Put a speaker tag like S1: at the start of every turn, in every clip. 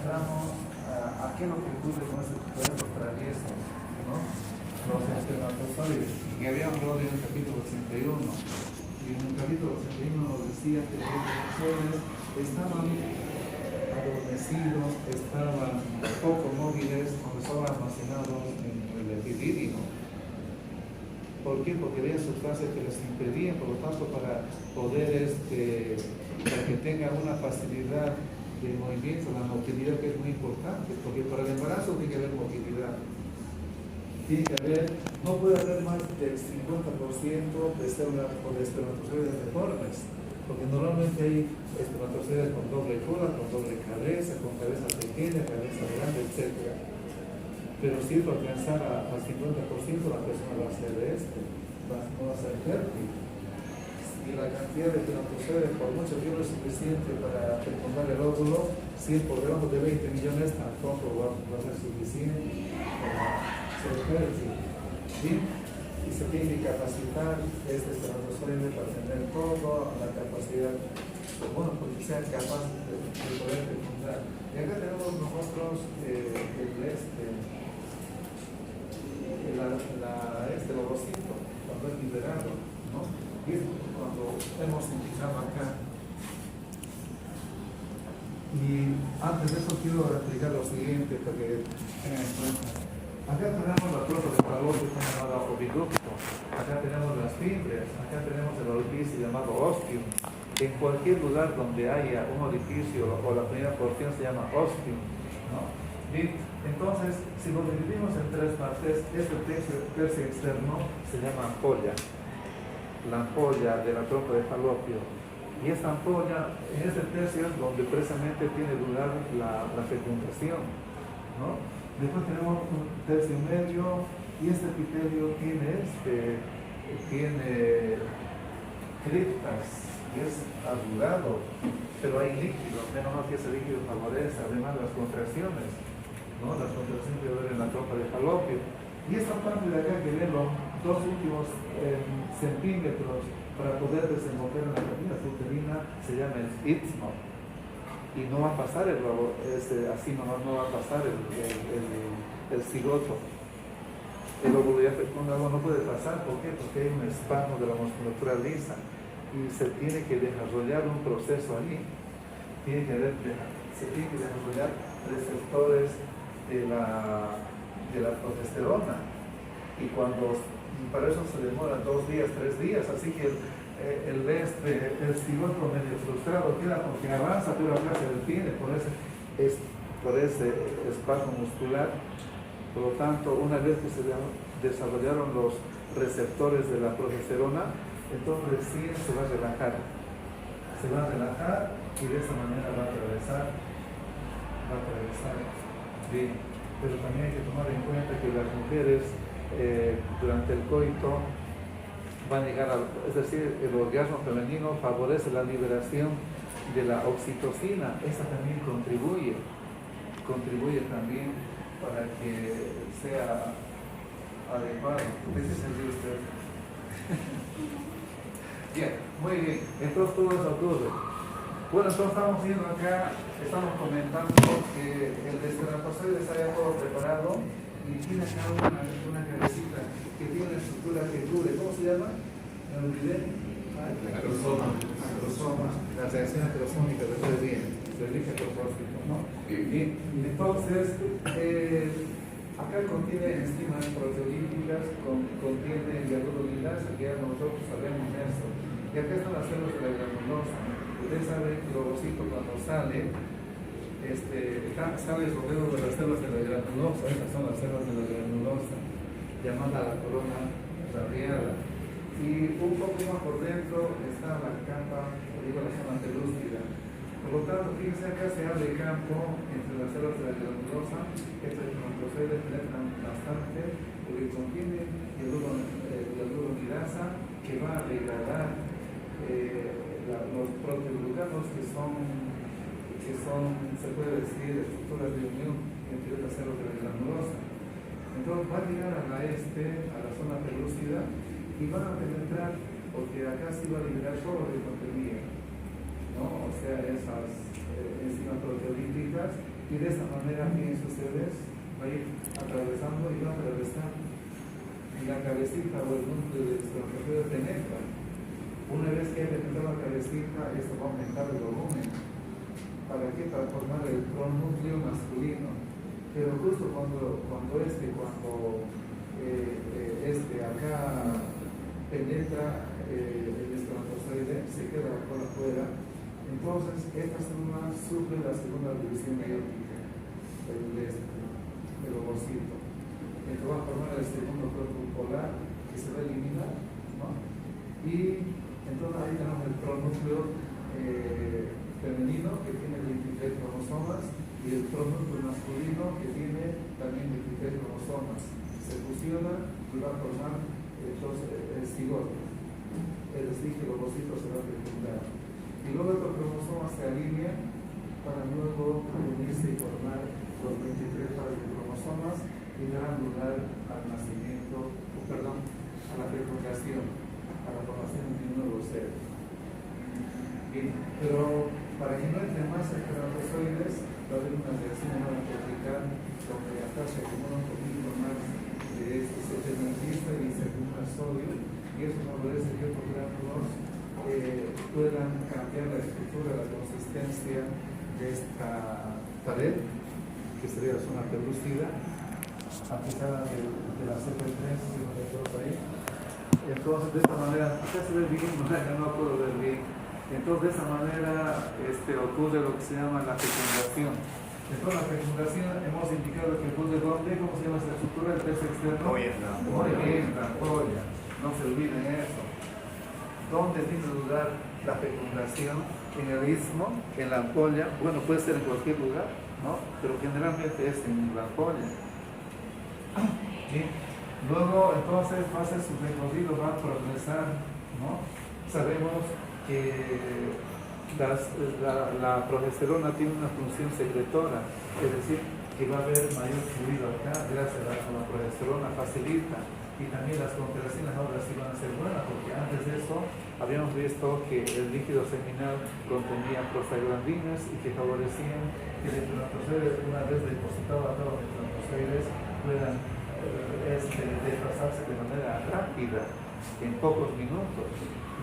S1: entramos a qué es lo que ocurre con esos cuerpos traviesos, ¿no? Los espermatozoides, que habíamos hablado en el capítulo 81. Y en el capítulo 81 nos decía que los espermatozoides estaban adormecidos, estaban poco móviles cuando estaban almacenados en el epidídimo. ¿Por qué? Porque había sustancias que les impedían, por lo tanto, para poder, para que tengan una facilidad de movimiento, la motilidad, que es muy importante, porque para el embarazo tiene que haber motilidad. Tiene que haber, no puede haber más del 50% de células o de espermatozoides deformes, porque normalmente hay espermatozoides con doble cola, con doble cabeza, con cabeza pequeña, cabeza grande, etc. Pero si para alcanzar al 50%, la persona va a ser no va a ser fértil. Y la cantidad de espermatozoides, por mucho que no es suficiente para fecundar el óvulo, si es por debajo de 20 millones, tampoco va a ser suficiente para ser fértil. ¿Sí? Y se tiene que capacitar este espermatozoide para tener toda la capacidad, bueno, porque sea capaz de poder fecundar. Y acá tenemos nosotros el ovocito, cuando es liberado, ¿no? Y es cuando hemos indicado acá. Y antes de eso quiero explicar lo siguiente para que tengan en cuenta. Acá tenemos la tropa de Falopio llamada oviducto, acá tenemos las fibras, acá tenemos el orificio llamado ostium. En cualquier lugar donde haya un orificio o la primera porción se llama ostium, ¿no? Bien, entonces, si lo dividimos en tres partes, este tercio externo se llama ampolla, la ampolla de la trompa de Falopio. Y esta ampolla, en este tercio es donde precisamente tiene lugar la fecundación, ¿no? Después tenemos un tercio medio y este epitelio tiene criptas y es arrugado, pero hay líquido, menos mal que ese líquido favorece, además de las contracciones, ¿no? Las contracciones que ven en la trompa de Falopio. Y esta parte de acá que ven los dos últimos centímetros para poder desembocar en la cavidad uterina se llama el istmo. Y no va a pasar así nomás no va a pasar el cigoto. El óvulo ya fecundado no puede pasar. ¿Por qué? Porque hay un espasmo de la musculatura lisa y se tiene que desarrollar un proceso allí. Se tiene que desarrollar receptores de la progesterona. Y para eso se demora 2 días, 3 días. Así que el cigoto medio frustrado queda porque avanza, pero acá se detiene por ese espasmo muscular. Por lo tanto, una vez que se desarrollaron los receptores de la progesterona, entonces recién se va a relajar. Se va a relajar y de esa manera va a atravesar bien. Pero también hay que tomar en cuenta que las mujeres durante el coito van a llegar es decir, el orgasmo femenino favorece la liberación de la oxitocina. Esa también contribuye también para que sea adecuado. ¿Qué se sentió usted? Bien, muy bien. Entonces todo eso ocurre. Bueno, entonces estamos viendo acá, estamos comentando que el espermatozoide se haya todo preparado y tiene acá una cabecita que tiene una estructura que cubre. ¿Cómo se llama? ¿Me olvidé? Acrosoma. La reacción acrosómica, después bien. Se elige propósito, ¿no? Bien. Entonces, acá contiene enzimas proteolíticas, contiene hialuronidasa, que ya nosotros sabemos eso. Y acá están las células de la granulosa. Ustedes saben que el ovocito cuando sale rodeo de las células de la granulosa. Estas son las células de la granulosa, llamada la corona radiada. Y un poco más por dentro está la capa, la zona pelúcida. Por lo tanto, fíjense acá se abre campo entre las células de la granulosa. Estos espermatozoides penetran bastante porque contiene hialuronidasa que va a degradar los proteoglucanos que son, se puede decir, estructuras de unión entre las células de la granulosa. Entonces va a llegar a la zona pelúcida y van a penetrar, porque acá sí va a liberar todo lo que contenía, ¿no? O sea, esas enzimas proteolíticas Y de esta manera, fíjense ustedes, va a ir atravesando y va a atravesar. Y la cabecita o el núcleo de espermatozoide penetra. Una vez que haya penetrado la cabecita, esto va a aumentar el volumen. ¿Para qué? Para formar el pronúcleo masculino. Pero justo cuando acá penetra el espermatozoide, se queda la cola afuera. Entonces, esta célula sufre la segunda división meiótica, el ovocito. Entonces va a formar el segundo cuerpo polar que se va a eliminar, ¿no? Y entonces ahí tenemos el pronúcleo femenino que tiene 23 cromosomas y el pronúcleo masculino que tiene también 23 cromosomas. Se fusiona y va a formar entonces el cigoto. Es decir, que el ovocito se va a fecundar. Y luego estos cromosomas se alinean para luego unirse y formar los 23 pares de cromosomas y darán lugar al nacimiento, a la fecundación, a la formación de un nuevo ser. Bien, pero para que no entre más espermatozoides, va a haber una reacción hematopoietic donde acá se acumula un poquito más de este, se energiza y se acumula sodio, y eso favorece que otros gránulos puedan cambiar la estructura, la consistencia de esta pared, que sería la zona pelúcida, aplicada de la CP3, que nos dejó ahí. Entonces, de esta manera, acá se ve bien, no puedo ver bien. Entonces, de esa manera ocurre lo que se llama la fecundación. Entonces, la fecundación, hemos indicado que ocurre ¿dónde? ¿Cómo se llama esta estructura? El pez externo. Muy bien, la ampolla. No se olviden eso. ¿Dónde tiene lugar la fecundación? En el istmo, en la ampolla. Bueno, puede ser en cualquier lugar, ¿no? Pero generalmente es en la ampolla. Bien. Luego, entonces, va a ser su recorrido, va a progresar, ¿no? Sabemos que la progesterona tiene una función secretora, es decir, que va a haber mayor fluido acá, gracias a la progesterona facilita, y también las contracciones ahora sí van a ser buenas, porque antes de eso habíamos visto que el líquido seminal contenía prostaglandinas y que favorecían que el espermatozoide, una vez depositado a todos los espermatozoides, puedan desplazarse de manera rápida, en pocos minutos,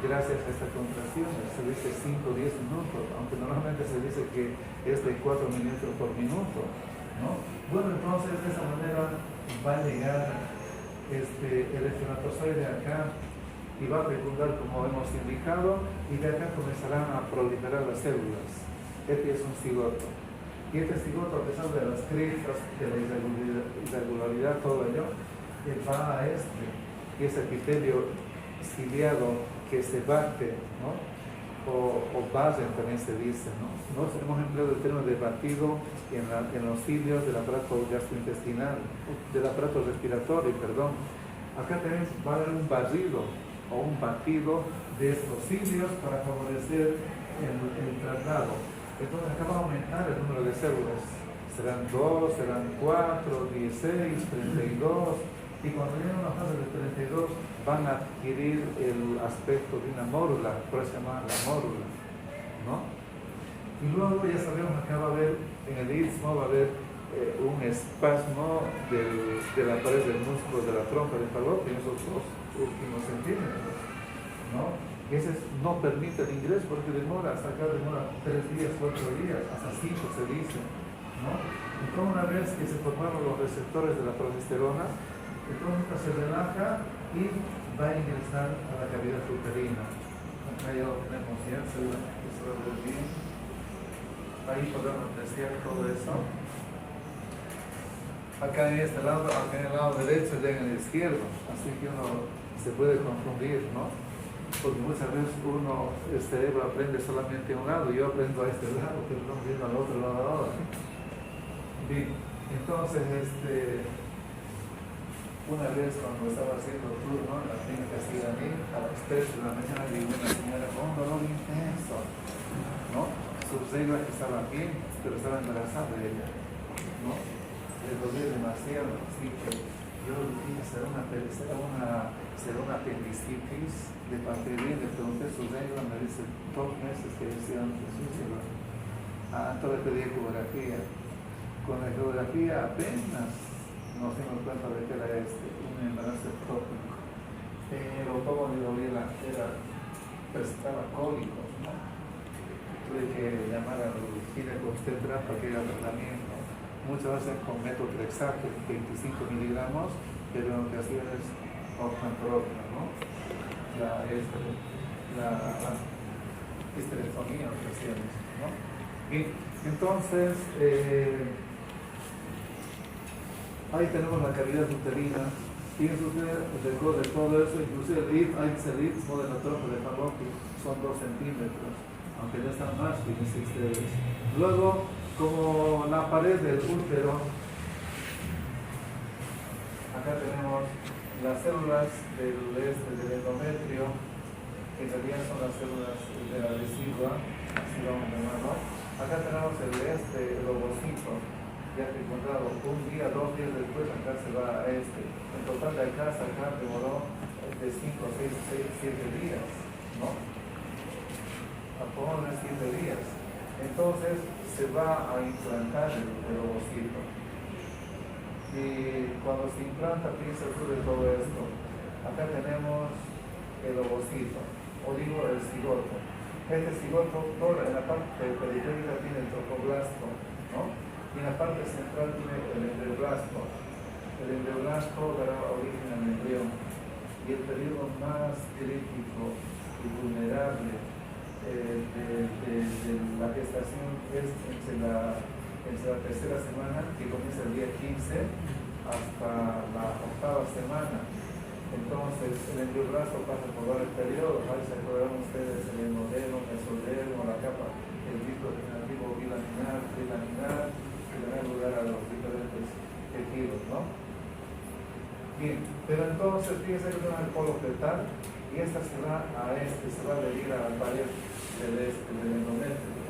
S1: gracias a estas contracciones. Se dice 5 o 10 minutos, aunque normalmente se dice que es de 4 milímetros por minuto, ¿no? Bueno, entonces de esa manera va a llegar el espermatozoide acá y va a fecundar como hemos indicado, y de acá comenzarán a proliferar las células. Este es un cigoto. Y este cigoto, a pesar de las crestas, de la irregularidad, todo ello, va a ese epitelio ciliado que se bate, ¿no? O basen también se dice, ¿no? Nosotros hemos empleado el término de batido en los cilios del aparato gastrointestinal, del aparato respiratorio, perdón. Acá también va a haber un barrido o un batido de estos cilios para favorecer el traslado. Entonces acá va a aumentar el número de células. Serán 2, serán 4, 16, 32. Y cuando lleguen a una fase de 32 van a adquirir el aspecto de una mórula, por eso se llama la mórula, ¿no? Y luego ya sabemos que acá va a haber, en el istmo va a haber un espasmo de la pared del músculo de la trompa de falopio en esos 2 últimos centímetros, ¿no? Ese no permite el ingreso porque demora, hasta acá demora 3 días, 4 días, hasta 5 se dice, ¿no? Entonces una vez que se formaron los receptores de la progesterona, entonces se relaja y va a ingresar a la cavidad uterina. Acá ya lo tenemos ya, seguramente se va a ver bien. Ahí podemos apreciar todo eso. Acá en este lado, acá en el lado derecho y en el izquierdo, así que uno se puede confundir, ¿no? Porque muchas veces el cerebro aprende solamente a un lado, yo aprendo a este lado, pero no viendo al otro lado ahora. Bien, entonces una vez cuando estaba haciendo turno en la clínica Siganí, a las 3 de la mañana llegó una señora con un dolor intenso, ¿no? Sus reglas estaban bien, pero estaba embarazada de ella, ¿no? Le dolía demasiado, así que yo dije, será una apendicitis de Paperín, le pregunté su regla, me dice 2 meses que decían Jesús, todavía pedí ecografía. con la geografía apenas nos dimos cuenta de que era un embarazo ectópico. Pero como digo, presentaba cólicos, ¿no? Tuve que llamar al ginecobstetra para que haga tratamiento. Muchas veces con metotrexato, 25 miligramos, pero lo que hacía es oxantrolona, ¿no? La histerectomía, lo que hacíamos, ¿no? Y entonces, ahí tenemos la cavidad uterina. Fíjense ustedes, después de todo eso, inclusive el ritmo de la trompa de Fallopian son 2 centímetros, aunque ya están más, fíjense ustedes. Luego, como la pared del útero, acá tenemos las células del endometrio, que en realidad son las células de la vesícula, así vamos a llamarlo. Acá tenemos el ovocito, ya que encontrado un día, 2 días después, acá se va a En total de acá hasta acá demoró de 5, 6, 7 días, ¿no? A poco de 7 días. Entonces se va a implantar el ovocito. Y cuando se implanta, piensa sobre todo esto. Acá tenemos el ovocito, o digo el cigoto. Este cigoto, en la parte periférica tiene el tropoblasto, ¿no? Y en la parte central tiene el endoblasto. El endoblasto dará origen al embrión. Y el periodo más crítico y vulnerable de la gestación es entre la tercera semana, que comienza el día 15, hasta la 8ª semana. Entonces, el endoblasto pasa por varios periodos. Ahí se acordarán ustedes el endodeno, mesodermo, la capa, el disco degenerativo bilaminar, trilaminar, que dará lugar a los diferentes tejidos, ¿no? Bien, pero entonces fíjense que tenemos el polo fetal y esta se va a se va a adherir a la pared del endometrio,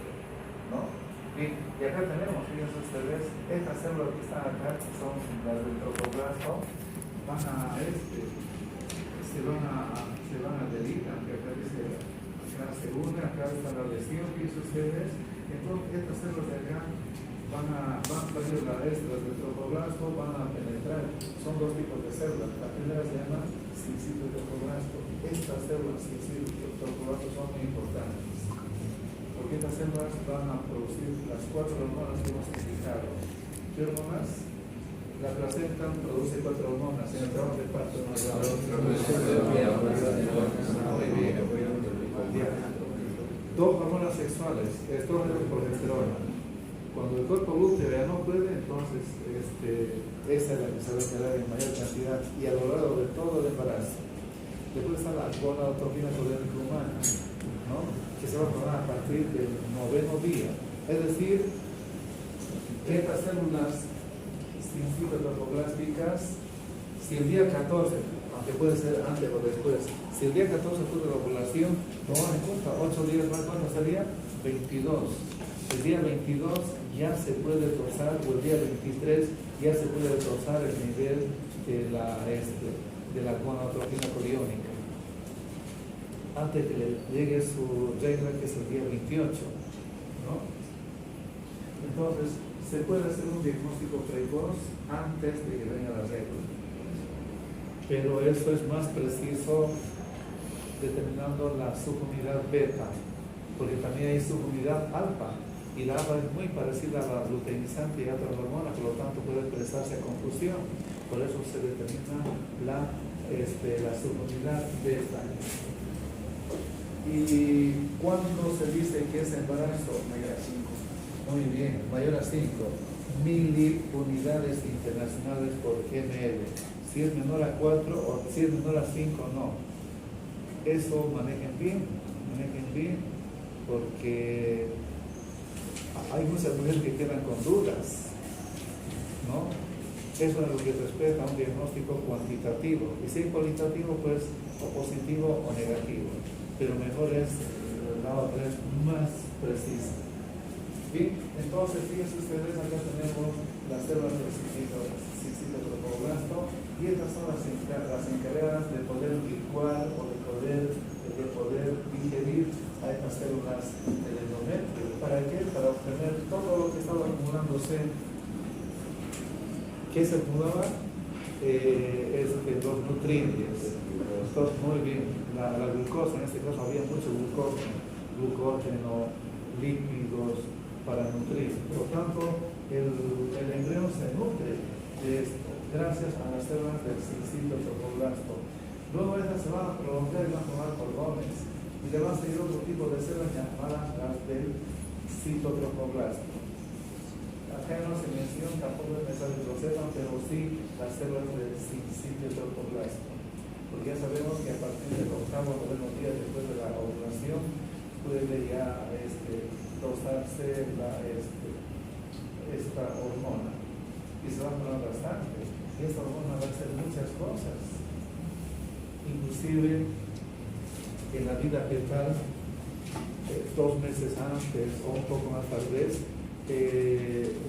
S1: ¿no? Bien, y acá tenemos, fíjense ustedes, estas células que están acá, que son las del tropoblasto, van a se van a adherir, aunque acá dice la segunda, acá está la lesión, fíjense ustedes. Entonces estas células de acá van a ir las del tropoblasto, van a penetrar. Son 2 tipos de células. La primera se llama sincito tropoblasto. Estas células sincito tropoblasto son muy importantes, porque estas células van a producir las 4 hormonas que hemos indicado. ¿Qué hormonas? La placenta produce 4 hormonas. En el trabajo de parto no hay Dos hormonas sexuales, estrógeno y progesterona. Cuando el cuerpo lúteo ya no puede, entonces esa es la que se va a quedar en mayor cantidad y a lo largo de todo el embarazo. Después está la gonadotropina coriónica humana, ¿no? Que se va a formar a partir del 9º día. Es decir, estas células sincitotropoblásticas, si el día 14, aunque puede ser antes o después, si el día 14 fue de la ovulación, tomamos en cuenta 8 días más, ¿cuánto sería? 22. El día 22 ya se puede trozar, o el día 23 ya se puede trozar el nivel de la gonadotropina coriónica. Antes que le llegue su regla, que es el día 28, ¿no? Entonces, se puede hacer un diagnóstico precoz antes de que venga la regla. Pero eso es más preciso determinando la subunidad beta, porque también hay subunidad alfa. Y la alfa es muy parecida a la luteinizante y a otras hormonas, por lo tanto puede prestarse a confusión. Por eso se determina la subunidad beta. ¿Y cuándo se dice que es embarazo?
S2: Mayor a 5.
S1: Muy bien, mayor a 5. Miliunidades internacionales por ml. Si es menor a 4 o si es menor a 5, no. Eso manejen bien, porque hay muchas mujeres que quedan con dudas, ¿no? Eso es lo que respecta a un diagnóstico cuantitativo. Y si es cualitativo, pues o positivo o negativo. Pero mejor es la otra, es más precisa. Bien, entonces fíjense ustedes, acá tenemos las células del sincitotropoblasto y estas son las encargadas de poder licuar o de poder digerir a estas células del endometrio. ¿Para qué? Para obtener todo lo que estaba acumulándose ¿Qué se acumulaba? Los nutrientes. Entonces, muy bien, la glucosa, en este caso había mucho glucógeno, lípidos para nutrir. Por lo tanto, el embrión se nutre de esto, gracias a las células del citotropoblasto. Luego estas se van a prolongar y van a formar cordones, y le van a seguir otro tipo de células llamadas las del citotropoblasto. Acá no se menciona, tampoco es necesario que lo sepan, pero sí las células del citotropoblasto. Porque ya sabemos que a partir del octavo o noveno día después de la ovulación puede ya dosarse esta hormona y se va a formar bastante. Y esta hormona va a hacer muchas cosas, inclusive en la vida fetal, 2 meses antes o un poco más tal vez,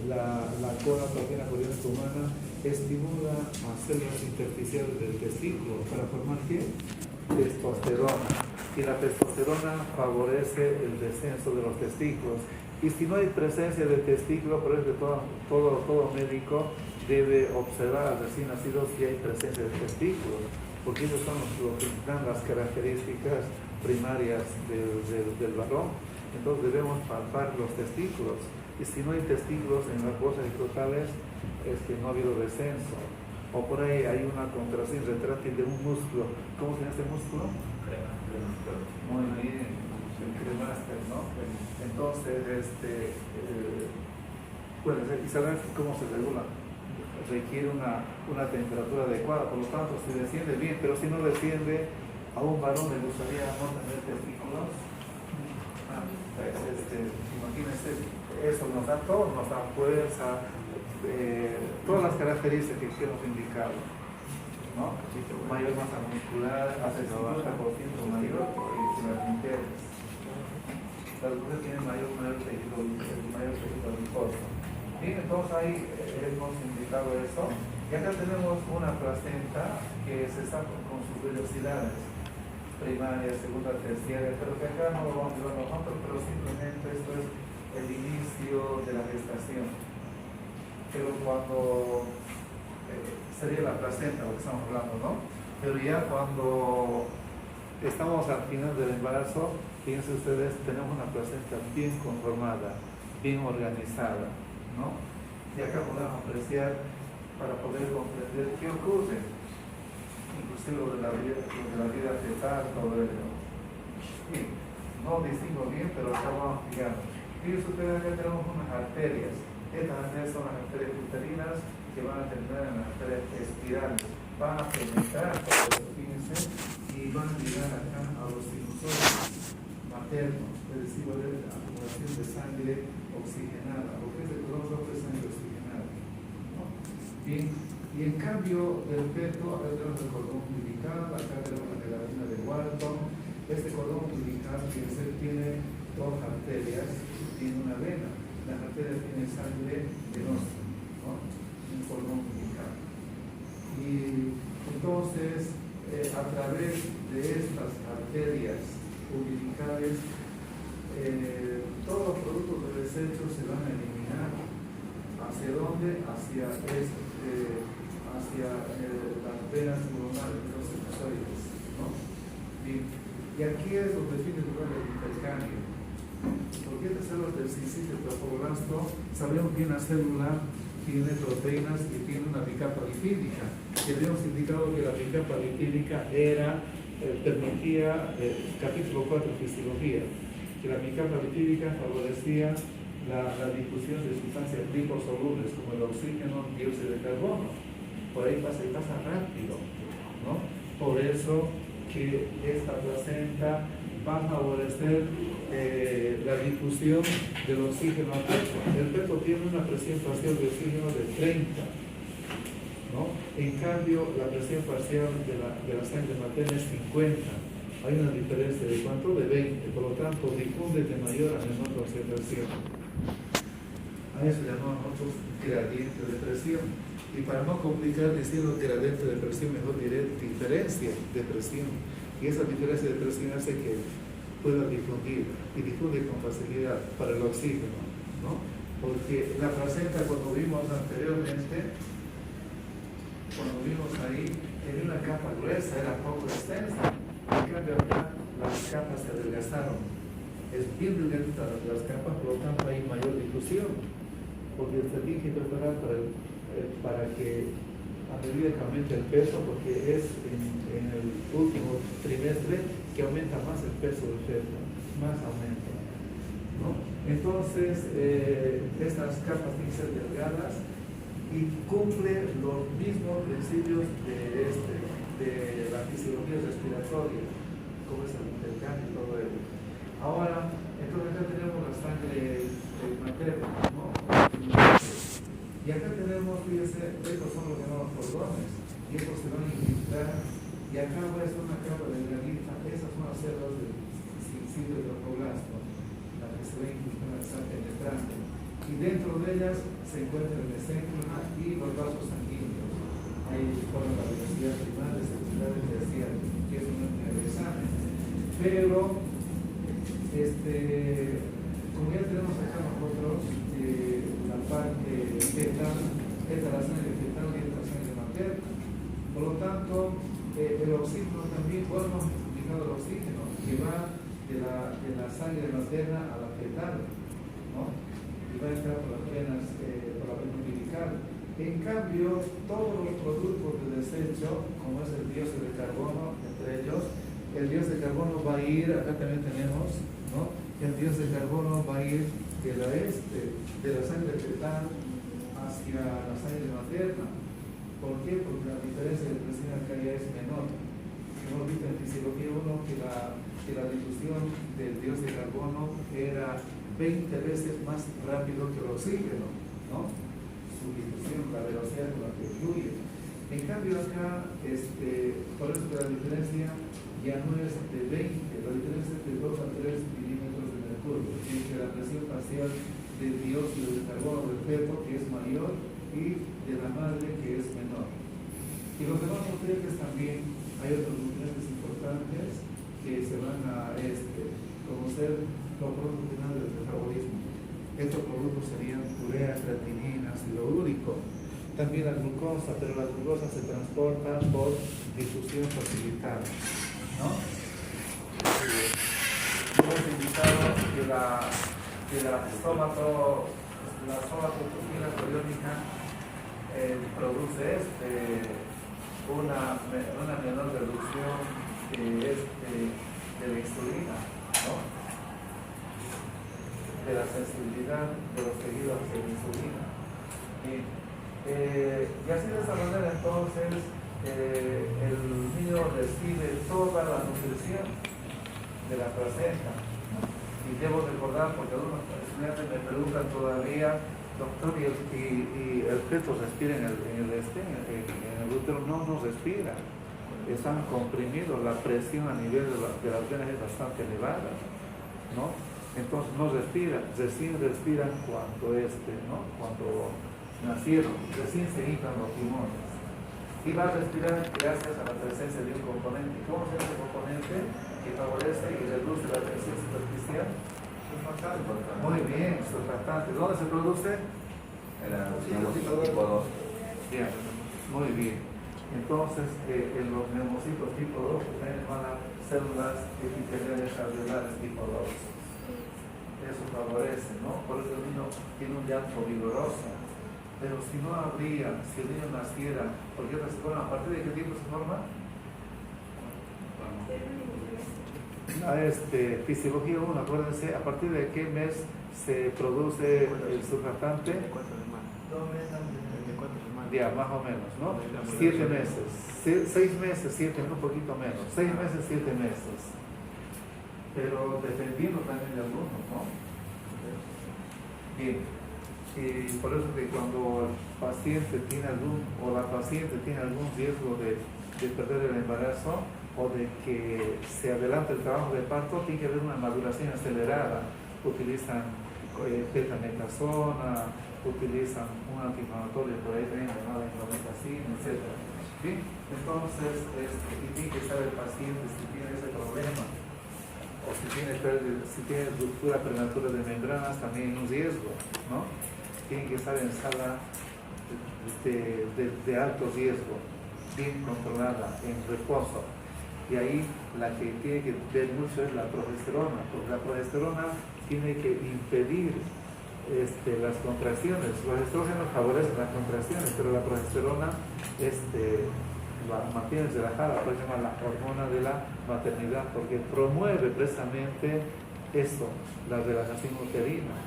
S1: la gonadotropinas corriente humana estimula a células intersticiales del testículo para formar ¿qué? Testosterona. Y la testosterona favorece el descenso de los testículos. Y si no hay presencia de testículo, por eso todo médico debe observar a recién nacidos si hay presencia de testículos, porque ellos son los que dan las características primarias del varón. Entonces debemos palpar los testículos. Y si no hay testículos en las bolsas escrotales, es que no ha habido descenso. O por ahí hay una contracción retráctil de un músculo. ¿Cómo se llama este músculo? Muy bien, el cremaster, ¿no? Entonces, bueno, y saben cómo se regula. Requiere una temperatura adecuada, por lo tanto, si desciende bien, pero si no desciende, a un varón le gustaría no tener testículos. Imagínense, eso nos da todo, nos da fuerza, todas las características que hemos indicado, ¿no? Mayor masa muscular, hace 50% mayor que las mujeres. Las mujeres tienen mayor tejido adiposo. Bien, entonces ahí hemos indicado eso. Y acá tenemos una placenta que se está con sus velocidades primaria, segunda, terciaria, pero que acá no lo vamos a ver nosotros, pero simplemente esto es el inicio de la gestación. Pero cuando sería la placenta lo que estamos hablando, ¿no? Pero ya cuando estamos al final del embarazo, fíjense ustedes, tenemos una placenta bien conformada, bien organizada, ¿no? Y acá podemos apreciar para poder comprender qué ocurre. Inclusive lo de la vida fetal, todo ello. Sí, no distingo bien, pero acá vamos fijando. Fíjense ustedes, acá tenemos unas arterias. Estas arterias son las arterias uterinas que van a terminar en las arterias espirales. Van a penetrar, fíjense, y van a llegar acá a los sinusoides maternos, es decir, va a haber acumulación de sangre oxigenada. Lo que es el cloro es sangre oxigenada, ¿no? Bien. Y en cambio, el feto, acá tenemos el cordón umbilical, acá tenemos la gelatina de Walton. Este cordón umbilical tiene 2 arterias y tiene una vena. Las arterias tienen sangre venosa, ¿no? Un cordón umbilical. Y entonces, a través de estas arterias umbilicales, todos los productos de desecho se van a eliminar. ¿Hacia dónde? Hacia las venas neuronales de los sinusoides, ¿no? Y aquí es donde tiene lugar el intercambio. Porque estas células del citotropoblasto, sabemos que una célula tiene proteínas y tiene una bicapa lipídica. Y habíamos indicado que la bicapa lipídica permitía, capítulo 4, fisiología, que la bicapa lipídica favorecía la difusión de sustancias liposolubles como el oxígeno y dióxido de carbono. Por ahí pasa rápido, ¿no? Por eso que esta placenta va a favorecer la difusión del oxígeno al feto. El feto tiene una presión parcial de oxígeno de 30, ¿no? En cambio, la presión parcial de la sangre materna es 50. Hay una diferencia de cuánto? De 20. Por lo tanto, difunde de mayor a menor concentración. A eso llamamos nosotros gradiente de presión. Y para no complicar diciendo gradiente de presión, mejor diré diferencia de presión. Y esa diferencia de presión hace que pueda difundir y difunde con facilidad para el oxígeno, ¿no? Porque la placenta, cuando vimos anteriormente, cuando vimos ahí, tenía una capa gruesa, era poco extensa. En cambio acá las capas se adelgazaron. Es bien delgadita las capas, por lo tanto hay mayor difusión. Porque se tiene que preparar para que a medida que aumente el peso, porque es en el último trimestre que aumenta más el peso del feto, más aumenta, ¿no? Entonces, estas capas tienen que ser delgadas y cumple los mismos principios de la fisiología respiratoria, como es el cambio y todo ello. Ahora, entonces acá tenemos la sangre materna, ¿no? Y acá tenemos, fíjense, estos son los llamados cordones, y estos se van a infiltrar, y acá va a ser una capa delgadita, esas son las células del citoplasma, las que se ven infiltrar están penetrando, y dentro de ellas se encuentra el mesénquima y los vasos sanguíneos. Ahí fueron la velocidad primaria, secundaria, que decía que es un examen. Pero, como ya tenemos acá nosotros, la parte fetal, esta es la sangre fetal y esta es la sangre materna. Por lo tanto, el oxígeno también, bueno, hemos explicado el oxígeno, que va de la sangre materna a la fetal, ¿no? Y va a entrar por las venas umbilical. En cambio, todos los productos de desecho, como es el dióxido de carbono, entre ellos, el dióxido de carbono va a ir, acá también tenemos, ¿no? El dióxido de carbono va a ir de la sangre fetal hacia la sangre materna. ¿Por qué? Porque la diferencia de presión acá ya es menor. Hemos visto en fisiología 1 que la difusión del dióxido de carbono era 20 veces más rápido que el oxígeno, ¿no? Su difusión, la velocidad con la que fluye. En cambio acá, por eso que la diferencia ya no es de 20, la diferencia es de 2 a 3 milímetros de mercurio, entre la presión parcial del dióxido de carbono del feto, que es mayor, y de la madre, que es menor. Y los demás nutrientes también, hay otros nutrientes importantes que se van a conocer los productos finales del metabolismo. Estos productos serían urea, creatinina, ácido úrico, también la glucosa, pero la glucosa se transporta por difusión facilitada, ¿no? Hemos indicado que la somatotrofina coriónica produce una menor reducción de la insulina, ¿no? De la sensibilidad de los tejidos de la insulina. Y así de esta manera entonces el niño recibe toda la nutrición de la placenta. Y debo recordar, porque algunos estudiantes me preguntan todavía, doctor, ¿y el feto respira en el útero? No respira. Están comprimidos, la presión a nivel de las venas es bastante elevada, ¿no? Entonces no respira, recién respiran cuando nacieron, recién se inflan los pulmones. Y va a respirar gracias a la presencia de un componente. ¿Cómo se llama ese componente que favorece y reduce la tensión superficial? Muy bien, surfactante. ¿Dónde se produce? En el neumocito tipo 2. Bien, muy bien. Entonces, en los neumocitos tipo 2 también van a células epiteliales alveolares tipo 2. Eso favorece, ¿no? Por eso el niño tiene un llanto vigoroso. Pero si no habría, si el niño naciera, porque ¿a partir de qué tiempo se forma? Fisiología 1, acuérdense, ¿a partir de qué mes se produce el surfactante? Ya, más o menos, ¿no? 7 meses, 6 meses, 7, un poquito menos, 6 meses, 7 meses. Pero dependiendo también de algunos, ¿no? Bien, y por eso que cuando el paciente tiene la paciente tiene algún riesgo de perder el embarazo o de que se adelante el trabajo de parto, tiene que haber una maduración acelerada. Utilizan betametasona, utilizan un antiinflamatorio por ahí también llamado indometacina, etc. ¿Sí? Entonces, tiene que saber el paciente si tiene ese problema, o si tiene ruptura prematura de membranas, también un riesgo, ¿no? Tienen que estar en sala de alto riesgo, bien controlada, en reposo. Y ahí la que tiene que ver mucho es la progesterona, porque la progesterona tiene que impedir las contracciones. Los estrógenos favorecen las contracciones, pero la progesterona la mantiene relajada, por eso se llama la hormona de la maternidad, porque promueve precisamente esto, la relajación uterina,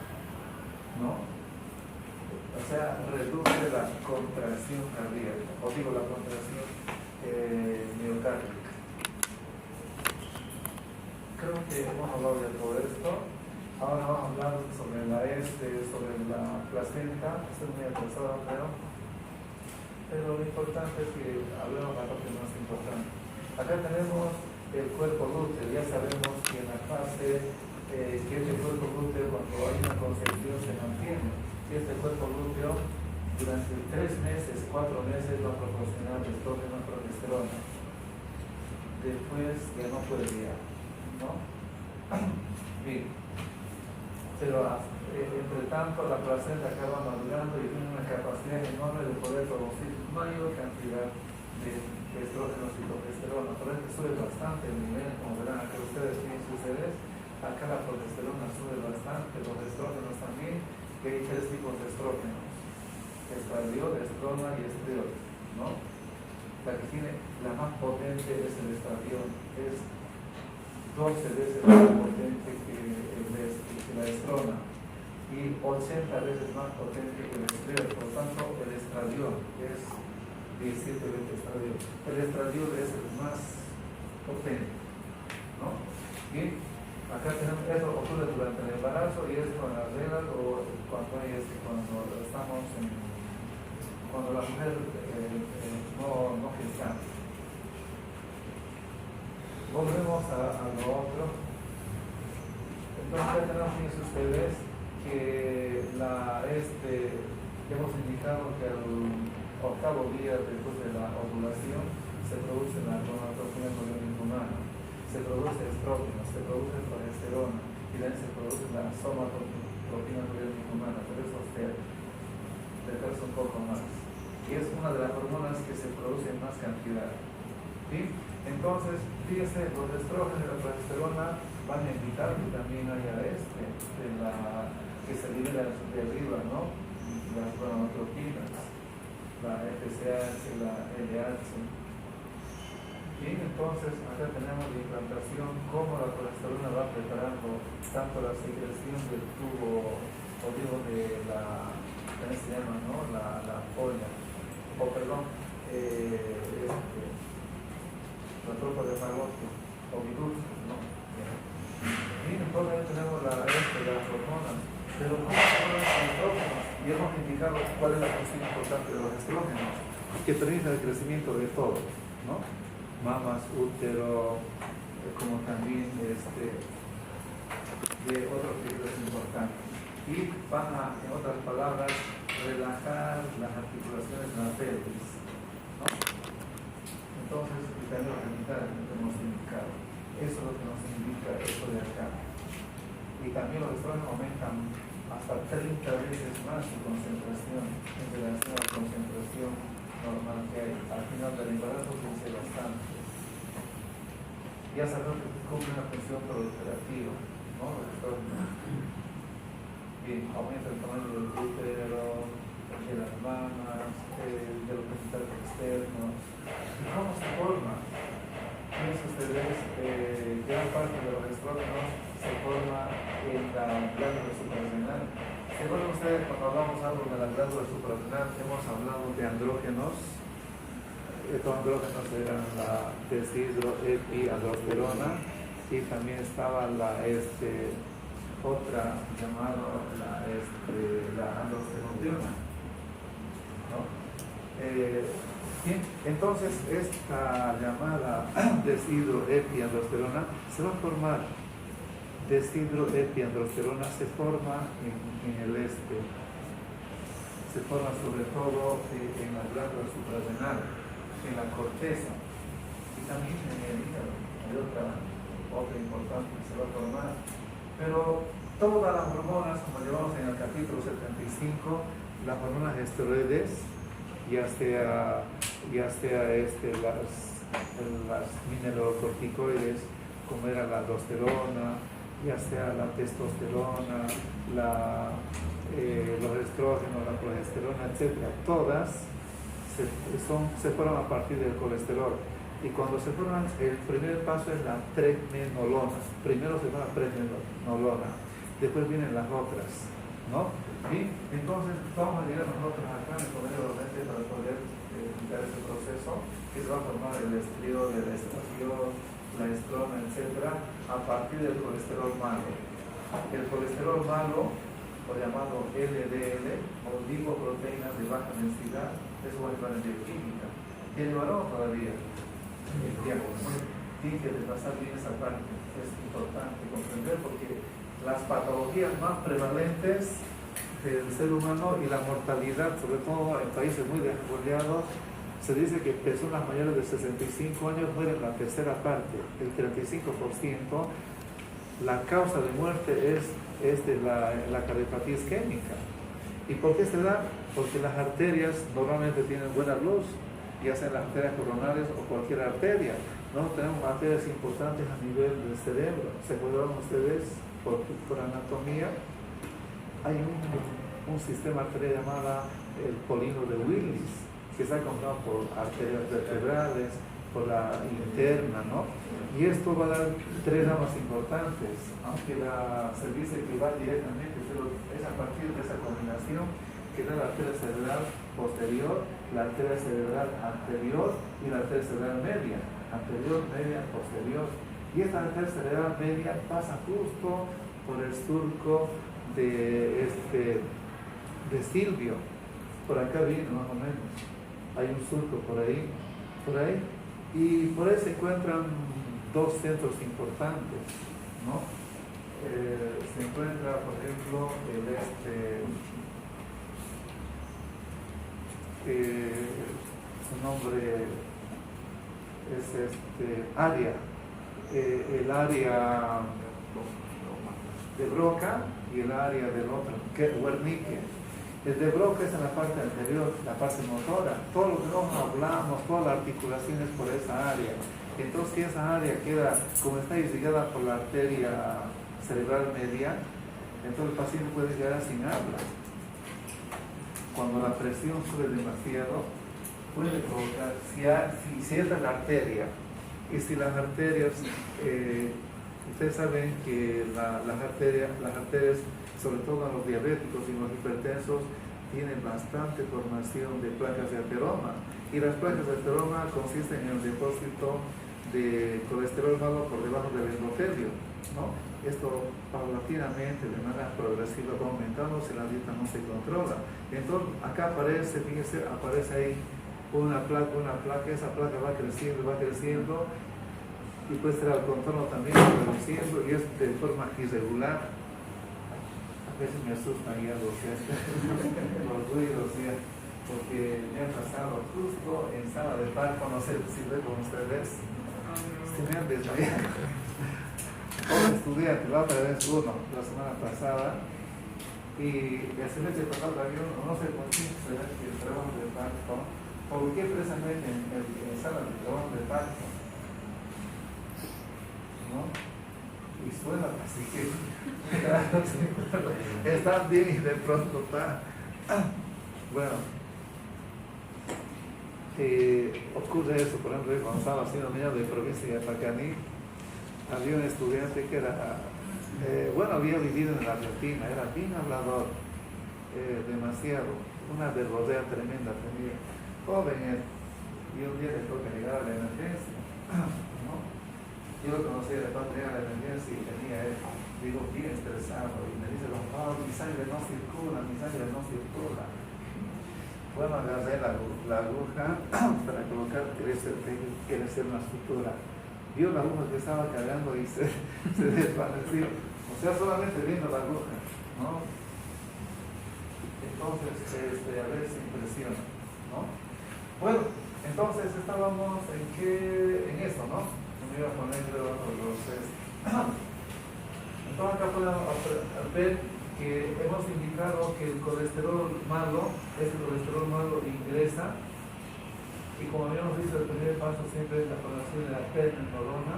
S1: ¿no? O sea, reduce la contracción cardíaca, o digo la contracción miocárdica. Creo que hemos hablado de todo esto. Ahora vamos a hablar sobre sobre la placenta. Estoy muy atrasado, creo. Pero lo importante es que hablemos de la parte más importante. Acá tenemos el cuerpo lúteo. Ya sabemos que en la fase que es el cuerpo lúteo, cuando hay una concepción, se mantiene. Y este cuerpo lúteo durante 3 meses, 4 meses va a proporcionar estrógeno, progesterona. Después ya no puede guiar, ¿no? Bien. Pero entre tanto la placenta acaba madurando y tiene una capacidad enorme de poder producir mayor cantidad de estrógenos y progesterona. Por eso sube bastante el nivel, como verán acá ustedes tienen sus sedes. Acá la progesterona sube bastante, los estrógenos también, que hay 3 tipos de estrógenos: estradiol, estrona y estriol, ¿no? La que tiene la más potente es el estradiol, es 12 veces más potente que la estrona y 80 veces más potente que el estriol. Por lo tanto, el estradiol es 17 veces estradiol. El estradiol es el más potente, ¿no? Bien. Acá tenemos, eso ocurre durante el embarazo y es con las reglas o cuando la mujer no gesta. Volvemos a lo otro. Entonces ya tenemos, fíjense ustedes, que hemos indicado que al 8º día después de la ovulación se produce la gonadotropina coriónica humana. Se produce estrógeno, se produce progesterona y también se produce la somatotropina coriónica humana, pero eso es un poco más. Y es una de las hormonas que se produce en más cantidad. ¿Sí? Entonces, fíjense, los estrógenos y la progesterona van a evitar que también haya que se libera de arriba, ¿no? Las gonadotropinas, la FSH, la LH. Bien, entonces acá tenemos la implantación, cómo la progesterona va preparando tanto la secreción del tubo, o digo de ¿cómo se llama, no? La polla, la tropa de Fagotto, o Viductus, ¿no? Bien, entonces ahí tenemos las hormonas, pero no son los estrógenos, y hemos indicado cuál es la función importante de los estrógenos, que permiten el crecimiento de todo, ¿no? Mamas, útero, como también de otros tejidos importantes. Y van a, en otras palabras, relajar las articulaciones de la pelvis, ¿no? Entonces, también lo que hemos indicado. Eso es lo que nos indica esto de acá. Y también los estrógenos aumentan hasta 30 veces más su concentración en relación a la concentración normal que hay. Al final del embarazo crece bastante. Ya sabemos que cumple una función proliferativa, ¿no? Bien, aumenta el tamaño del útero, de las mamas, de los genitales externos. ¿Y cómo se forma? Fíjense ustedes, gran parte de los estrógenos se forma en la glándula suprarrenal. ¿Se acuerdan ustedes cuando hablamos algo de la glándula suprarrenal? Hemos hablado de andrógenos. Estos andrógenos eran la deshidroepiandrosterona y también estaba otra llamada la androstenediona, ¿no? Bien, entonces esta llamada deshidroepiandrosterona se va a formar. Deshidroepiandrosterona se forma en el se forma sobre todo en la glándula suprarrenal, en la corteza y también en el hígado. Hay otra importante que se va a formar. Pero todas las hormonas, como llevamos en el capítulo 75, las hormonas esteroides, ya sea las mineralocorticoides, como era la aldosterona, ya sea la testosterona, los estrógenos, la progesterona, etcétera, todas se forman a partir del colesterol. Y cuando se forman, el primer paso es la pregnenolona. Primero se forma pregnenolona, después vienen las otras, ¿no? Y entonces vamos a llegar nosotros acá en el poder de los lentes para poder explicar ese proceso, que se va a formar el estriol, la estradiol, la estrona, etcétera, a partir del colesterol malo. El colesterol malo, o llamado LDL, o lipoproteínas de baja densidad, es una bioquímica. ¿Tiene valor todavía? Tiene que repasar bien esa parte, es importante comprender porque las patologías más prevalentes del ser humano y la mortalidad, sobre todo en países muy desarrollados, se dice que personas mayores de 65 años mueren la tercera parte, el 35%. La causa de muerte es de la cardiopatía isquémica. ¿Y por qué se da? Porque las arterias normalmente tienen buena luz, ya sean las arterias coronarias o cualquier arteria. Nosotros tenemos arterias importantes a nivel del cerebro. ¿Se acuerdan ustedes por anatomía? Hay un sistema arterial llamado el polino de Willis, que está conformado por arterias vertebrales, por la interna, ¿no? Y esto va a dar tres ramas importantes, aunque se dice que va directamente, pero es a partir de esa combinación que da la arteria cerebral posterior, la arteria cerebral anterior y la arteria cerebral media, anterior, media, posterior. Y esta arteria cerebral media pasa justo por el surco de Silvio. Por acá viene más o menos. Hay un surco por ahí, y por ahí se encuentran dos centros importantes, ¿no? Se encuentra, por ejemplo, su nombre es área, el área de Broca y el área del otro, Wernicke. El de Broca es en la parte anterior, la parte motora. Todo lo que nosotros hablamos, toda la articulación es por esa área. Entonces, si esa área queda, como está irrigada por la arteria cerebral media, entonces el paciente puede quedar sin habla. Cuando la presión sube demasiado, puede provocar, si esta es la arteria, y si las arterias, ustedes saben que las arterias, sobre todo en los diabéticos y los hipertensos, tienen bastante formación de placas de ateroma. Y las placas de ateroma consisten en el depósito de colesterol malo por debajo del endotelio, ¿no? Esto paulatinamente, de manera progresiva, va aumentando si la dieta no se controla. Entonces, acá aparece, fíjense, aparece ahí una placa, esa placa va creciendo, y puede ser al contorno también reduciendo, y es de forma irregular. A veces me asustan ya los ruidos, porque me ha pasado justo en sala de parto, no sé si ve con ustedes, se me han desmayado. Un estudiante, la otra vez la semana pasada, y se me ha pasado el avión, no sé con quién se ve que el trabajo de parto, ¿por qué precisamente en sala de trabajo de parto? ¿No? Y suena así que están bien y de pronto está. Bueno, ocurre eso. Por ejemplo, cuando estaba haciendo niño de provincia de Pacaní, había un estudiante que era, había vivido en la Argentina, era bien hablador, demasiado, una verborrea tremenda tenía, joven, y un día le toca llegar a la emergencia, ¿no? Yo lo conocí de cuando llega a la emergencia y tenía él, digo, bien estresado, y me dice, don Pablo, mi sangre no circula. Bueno, agarré la aguja para colocar, quiere ser una sutura. Vio la aguja que estaba cargando y se desvaneció. O sea, solamente viendo la aguja, ¿no? Entonces, a ver si impresiona, ¿no? Bueno, entonces estábamos en eso, ¿no? Me iba a poner los entonces acá podemos ver que hemos indicado que el colesterol malo, este colesterol malo ingresa, y como habíamos visto, el primer paso siempre es la formación de la prednisolona,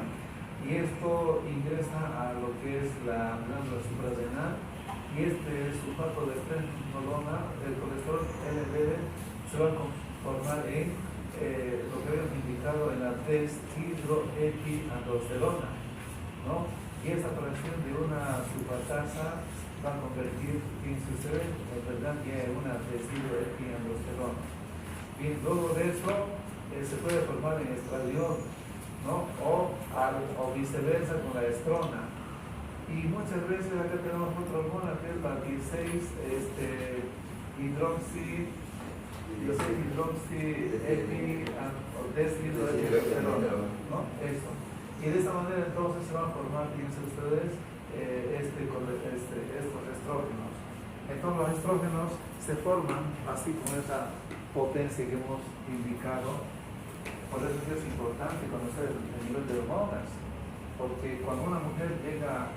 S1: y esto ingresa a lo que es la glándula suprarrenal, y este sulfato de prednisolona, el colesterol LDL, se va a conformar en lo que habíamos indicado en la deshidroepiandrosterona, ¿no? Y esa fracción de una sulfatasa va a convertir, fíjense ustedes, en verdad que hay una deshidroepiandrosterona. Bien, luego de eso se puede formar en estradiol, ¿no? O viceversa con la estrona. Y muchas veces acá tenemos otra hormona que es la 16-hidroxi-deshidroepiandrosterona, ¿no? Eso. Y de esa manera entonces se van a formar, fíjense ustedes, estos estrógenos. Entonces los estrógenos se forman así con esa potencia que hemos indicado. Por eso es importante conocer el nivel de hormonas, porque cuando una mujer llega,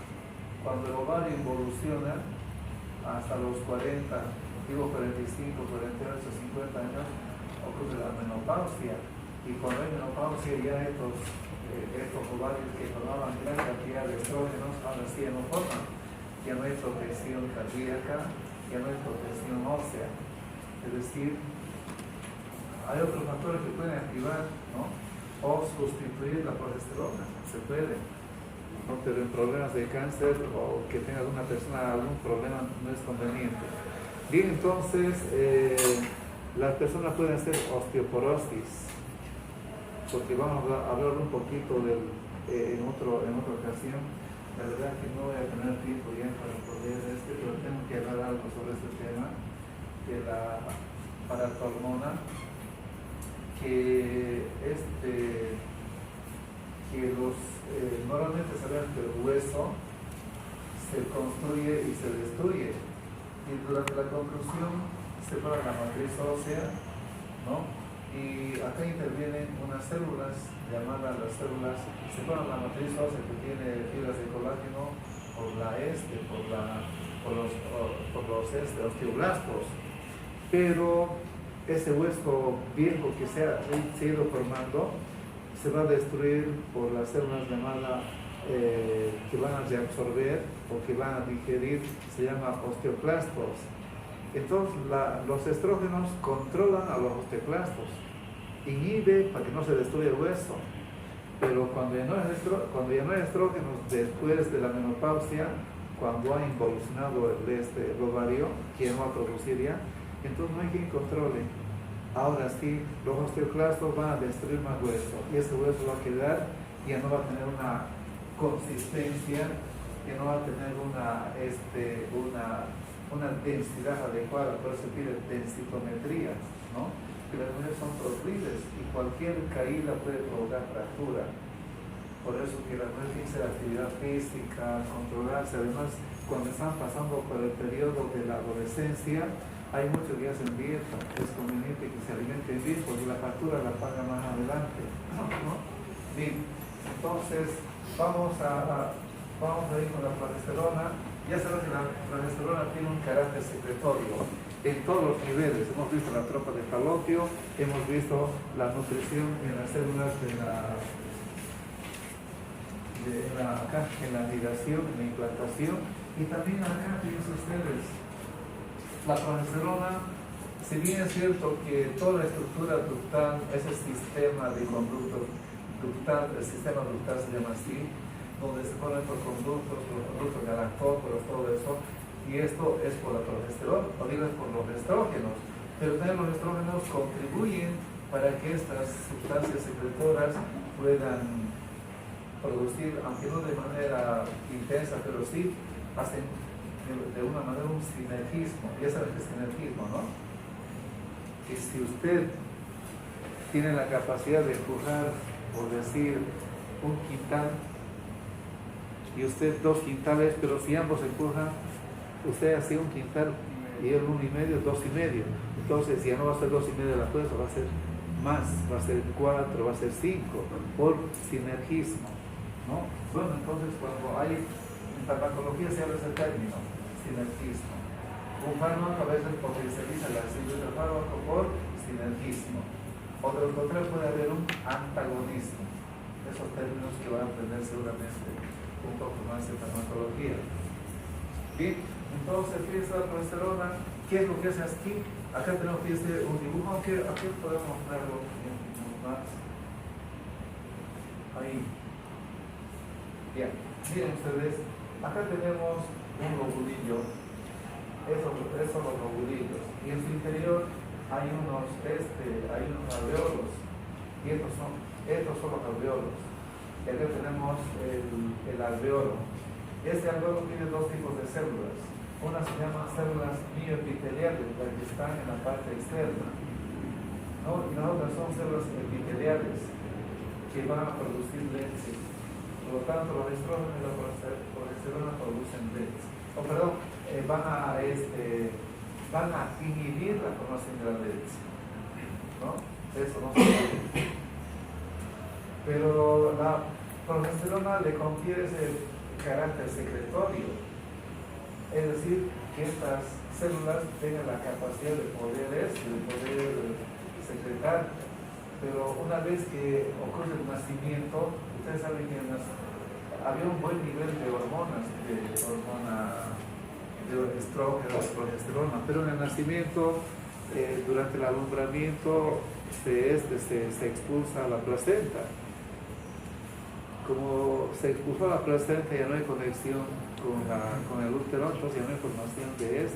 S1: cuando el ovario evoluciona hasta los 40, digo 45, 48, 50 años, ocurre la menopausia, y cuando hay menopausia ya estos ovarios que formaban gran cantidad de estrógenos ahora sí ya no forman, ya no hay protección cardíaca, ya no hay protección ósea, es decir, hay otros factores que pueden activar, ¿no? O sustituir la progesterona, se puede, ¿no? Pero en problemas de cáncer o que tenga alguna persona algún problema no es conveniente. Bien, entonces las personas pueden hacer osteoporosis, porque vamos a hablar un poquito en otra ocasión. La verdad que no voy a tener tiempo ya para poder pero tengo que hablar algo sobre este tema de la paratormona, que normalmente sabemos que el hueso se construye y se destruye, y durante la construcción se forma la matriz ósea, ¿no? Y acá intervienen unas células llamadas las células, se forma la matriz ósea que tiene fibras de colágeno por los osteoblastos, pero ese hueso viejo que se ha ido formando se va a destruir por las células llamadas que van a reabsorber o que van a digerir, se llama osteoclastos. Entonces los estrógenos controlan a los osteoclastos, inhibe para que no se destruya el hueso, pero cuando ya no hay estrógenos después de la menopausia, cuando ha involucionado el ovario, que no va a producir ya, entonces no hay quien controle. Ahora sí, los osteoclastos van a destruir más hueso, y ese hueso va a quedar, ya no va a tener una consistencia, ya no va a tener una densidad adecuada, por eso pide densitometría, ¿no? Que las mujeres son proclives y cualquier caída puede provocar fractura. Por eso que las mujeres tienen que hacer actividad física, controlarse. Además, cuando están pasando por el periodo de la adolescencia, hay muchos que hacen dieta. Es conveniente que se alimenten bien porque la factura la paga más adelante, ¿no? Bien, entonces vamos a ir con la progesterona. Ya sabemos que la progesterona tiene un carácter secretorio en todos los niveles. Hemos visto la tropa de Falopio, hemos visto la nutrición en las células en la anidación, en la implantación, y también acá, fíjense ustedes, la progesterona, si bien es cierto que toda la estructura ductal, ese sistema de conductos ductal, el sistema ductal se llama así, donde se ponen por conductos galactóforos, todo eso, y esto es por la progesterona, o digo es por los estrógenos, pero también los estrógenos contribuyen para que estas sustancias secretoras puedan producir, aunque no de manera intensa, pero sí hacen de una manera un sinergismo. Ya saben que es sinergismo, ¿no? Que si usted tiene la capacidad de empujar, por decir, un quintal, y usted 2 quintales, pero si ambos empujan, usted hace un quintal y él 1,5, 2,5. Entonces ya no va a ser 2,5 la fuerza, va a ser más, va a ser 4, va a ser 5, por sinergismo, ¿no? Bueno, entonces cuando hay, en farmacología se habla ese término, sinergismo. Un fármaco a veces potencializa la acción del fármaco por sinergismo. O de lo contrario puede haber un antagonismo. Esos términos que van a aprender seguramente un poco más de farmacología. Bien, entonces fíjense la progesterona. ¿Qué es lo que hace aquí? Acá tenemos un dibujo, aunque aquí podemos mostrarlo más. Ahí. Bien, miren ustedes, acá tenemos un globulillo. Esos son los globulillos. Y en su interior hay unos alveolos. Y estos son los alveolos. Y acá tenemos el alveolo. Este alveolo tiene dos tipos de células. Una se llama células mioepiteliales, las que están en la parte externa, ¿no? Y las otras son células epiteliales que van a producir leche. Por lo tanto, los estrógenos y la progesterona producen leche. Van a inhibir la formación de la leche, ¿no? Eso no se puede. Pero la progesterona le confiere ese carácter secretorio. Es decir, que estas células tengan la capacidad de poder secretar. Pero una vez que ocurre el nacimiento, ustedes saben que había un buen nivel de hormonas, de estrógeno, de progesterona, pero en el nacimiento, durante el alumbramiento, se expulsa la placenta. Como se expulsó la placenta, ya no hay conexión con el útero, entonces ya no hay formación de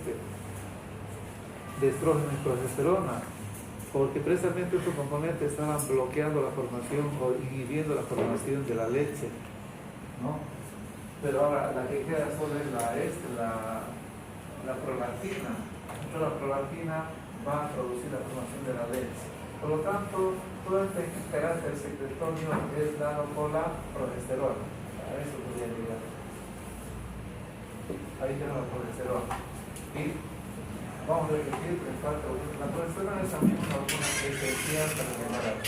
S1: estrógeno y progesterona, porque precisamente estos componentes estaban bloqueando la formación o inhibiendo la formación de la leche, ¿no? Pero ahora la que queda solo es la prolactina. Entonces la prolactina va a producir la formación de la leche. Por lo tanto, todo este carácter secretorio es dado por la progesterona. A eso podría llegar. Ahí tenemos la progesterona. Y vamos a repetir, la progesterona es también una hormona esencial para el embarazo.